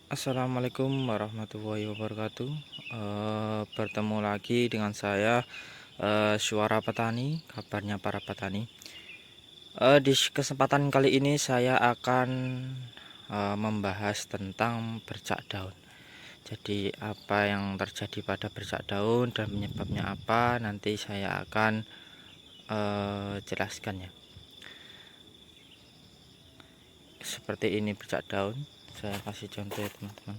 Assalamualaikum warahmatullahi wabarakatuh. Bertemu lagi dengan saya, Suara Petani, kabarnya para petani. Di kesempatan kali ini saya akan membahas tentang bercak daun. Jadi apa yang terjadi pada bercak daun dan penyebabnya apa, nanti saya akan jelaskan ya. Seperti ini bercak daun. Saya kasih contoh ya teman-teman.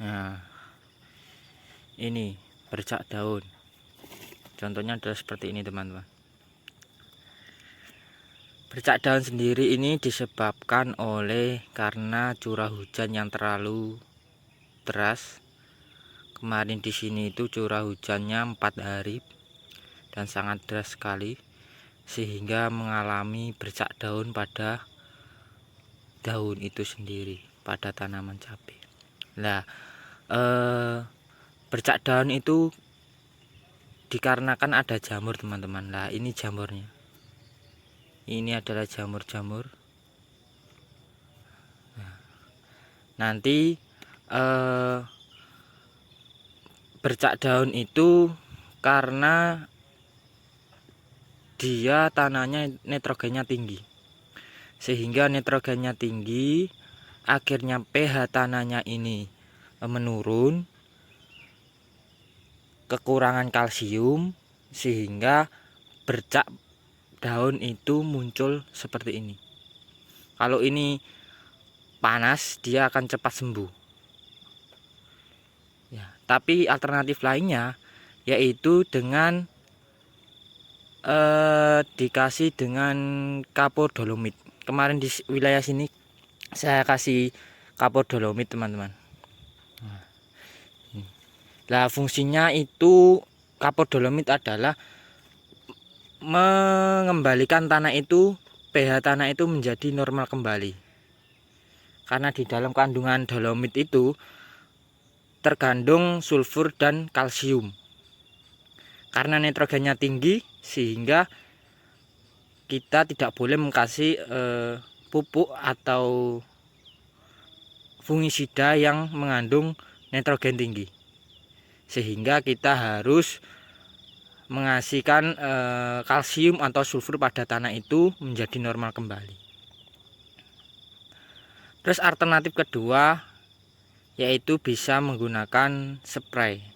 Nah, ini bercak daun. Contohnya adalah seperti ini teman-teman. Bercak daun sendiri ini disebabkan oleh karena curah hujan yang terlalu deras. Kemarin di sini itu curah hujannya 4 hari dan sangat deras sekali, sehingga mengalami bercak daun pada daun itu sendiri, pada tanaman cabai. Nah, bercak daun itu dikarenakan ada jamur teman-teman. Nah, ini jamurnya. Ini adalah jamur-jamur. Nanti bercak daun itu karena dia tanahnya nitrogennya tinggi, sehingga nitrogennya tinggi, akhirnya pH tanahnya ini menurun, kekurangan kalsium, sehingga bercak daun itu muncul seperti ini. Kalau ini panas, dia akan cepat sembuh ya. Tapi alternatif lainnya yaitu dengan dikasih dengan kapur dolomit. Kemarin di wilayah sini saya kasih kapur dolomit teman-teman. Nah, fungsinya itu kapur dolomit adalah mengembalikan tanah itu, pH tanah itu menjadi normal kembali. Karena di dalam kandungan dolomit itu terkandung sulfur dan kalsium. Karena nitrogennya tinggi, sehingga kita tidak boleh mengkasih pupuk atau fungisida yang mengandung nitrogen tinggi, sehingga kita harus mengasihkan kalsium atau sulfur pada tanah itu menjadi normal kembali. Terus alternatif kedua yaitu bisa menggunakan spray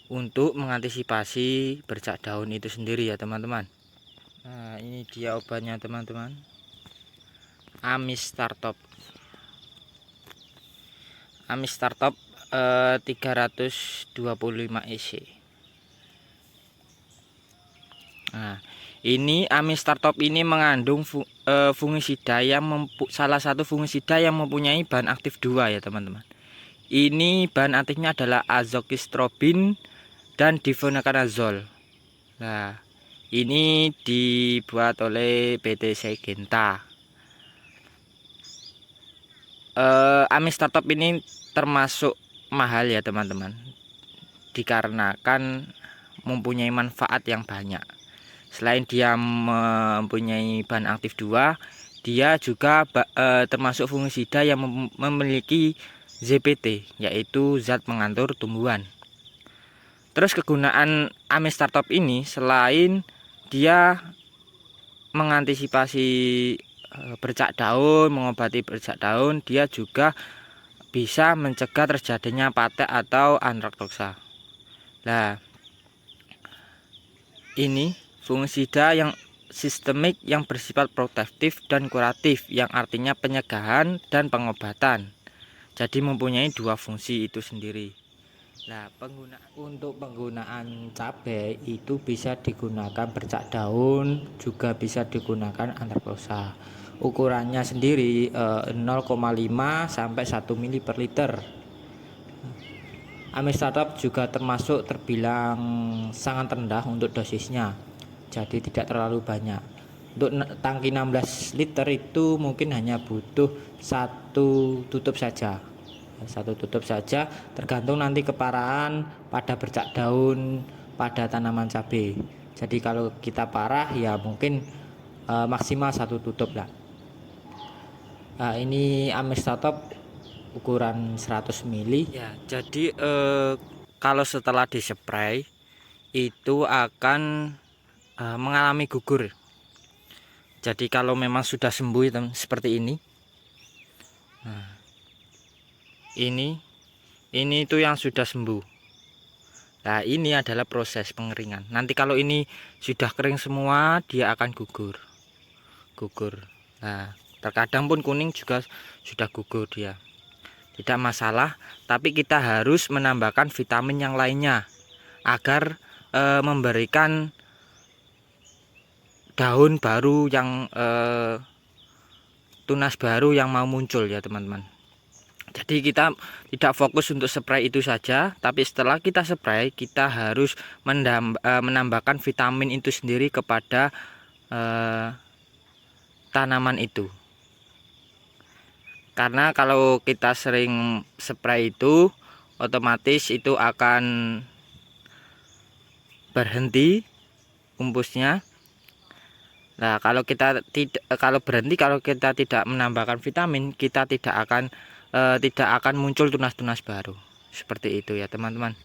untuk mengantisipasi bercak daun itu sendiri ya teman-teman. Nah, ini dia obatnya teman-teman. Amistartop 325 EC. Nah, ini Amistartop ini mengandung fungisida yang salah satu fungisida yang mempunyai bahan aktif 2 ya teman-teman. Ini bahan aktifnya adalah azoxystrobin dan difenoconazole. Nah, ini dibuat oleh PT Syngenta. Amistartop ini termasuk mahal ya teman-teman, dikarenakan mempunyai manfaat yang banyak. Selain dia mempunyai bahan aktif 2, dia juga termasuk fungisida yang memiliki ZPT, yaitu zat pengatur tumbuhan. Terus kegunaan Amistartop ini selain dia mengantisipasi bercak daun, mengobati bercak daun, dia juga bisa mencegah terjadinya patek atau antraktosa. Nah, ini fungisida yang sistemik yang bersifat protektif dan kuratif, yang artinya pencegahan dan pengobatan. Jadi mempunyai 2 fungsi itu sendiri. Nah, untuk penggunaan cabai itu bisa digunakan bercak daun, juga bisa digunakan antraktosa. Ukurannya sendiri 0,5 sampai 1 mili per liter. Amistartop juga termasuk terbilang sangat rendah untuk dosisnya, jadi tidak terlalu banyak. Untuk tangki 16 liter itu mungkin hanya butuh 1 tutup saja. 1 tutup saja, tergantung nanti keparahan pada bercak daun pada tanaman cabai. Jadi kalau kita parah ya mungkin maksimal 1 tutup lah. Ini Amistatop ukuran 100 mili ya. Jadi kalau setelah dispray itu akan mengalami gugur. Jadi kalau memang sudah sembuh seperti ini, nah, ini itu yang sudah sembuh. Nah, ini adalah proses pengeringan. Nanti kalau ini sudah kering semua, dia akan gugur. Nah, terkadang pun kuning juga sudah gugur dia. Tidak masalah, tapi kita harus menambahkan vitamin yang lainnya agar memberikan daun baru yang tunas baru yang mau muncul ya teman-teman. Jadi kita tidak fokus untuk spray itu saja, tapi setelah kita spray kita harus menambahkan vitamin itu sendiri kepada tanaman itu. Karena kalau kita sering spray itu otomatis itu akan berhenti umpusnya. Nah, kalau kita berhenti, kalau kita tidak menambahkan vitamin, kita tidak akan muncul tunas-tunas baru. Seperti itu ya teman-teman.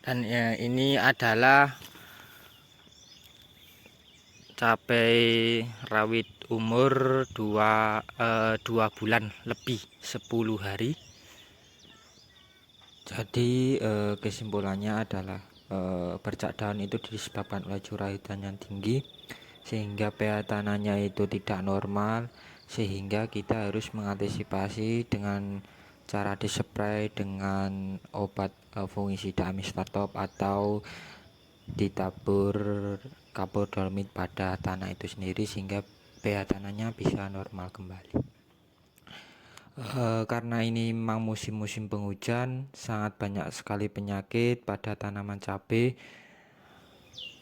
Dan ya, ini adalah cabai rawit umur 2 bulan lebih 10 hari. Jadi kesimpulannya adalah bercak daun itu disebabkan oleh curah hujan yang tinggi sehingga pH tanahnya itu tidak normal, sehingga kita harus mengantisipasi dengan cara dispray dengan obat fungisida Amistatop atau ditabur kapur dolomit pada tanah itu sendiri sehingga pH tanahnya bisa normal kembali. Karena ini memang musim-musim penghujan, sangat banyak sekali penyakit pada tanaman cabai.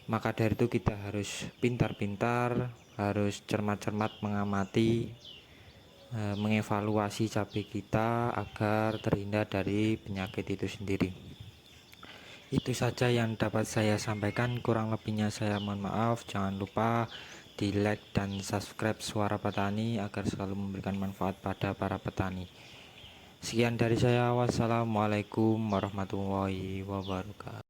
Maka dari itu kita harus pintar-pintar, harus cermat-cermat mengamati, mengevaluasi cabai kita agar terhindar dari penyakit itu sendiri. Itu saja yang dapat saya sampaikan, kurang lebihnya saya mohon maaf. Jangan lupa di like dan subscribe Suara Petani agar selalu memberikan manfaat pada para petani. Sekian dari saya, wassalamualaikum warahmatullahi wabarakatuh.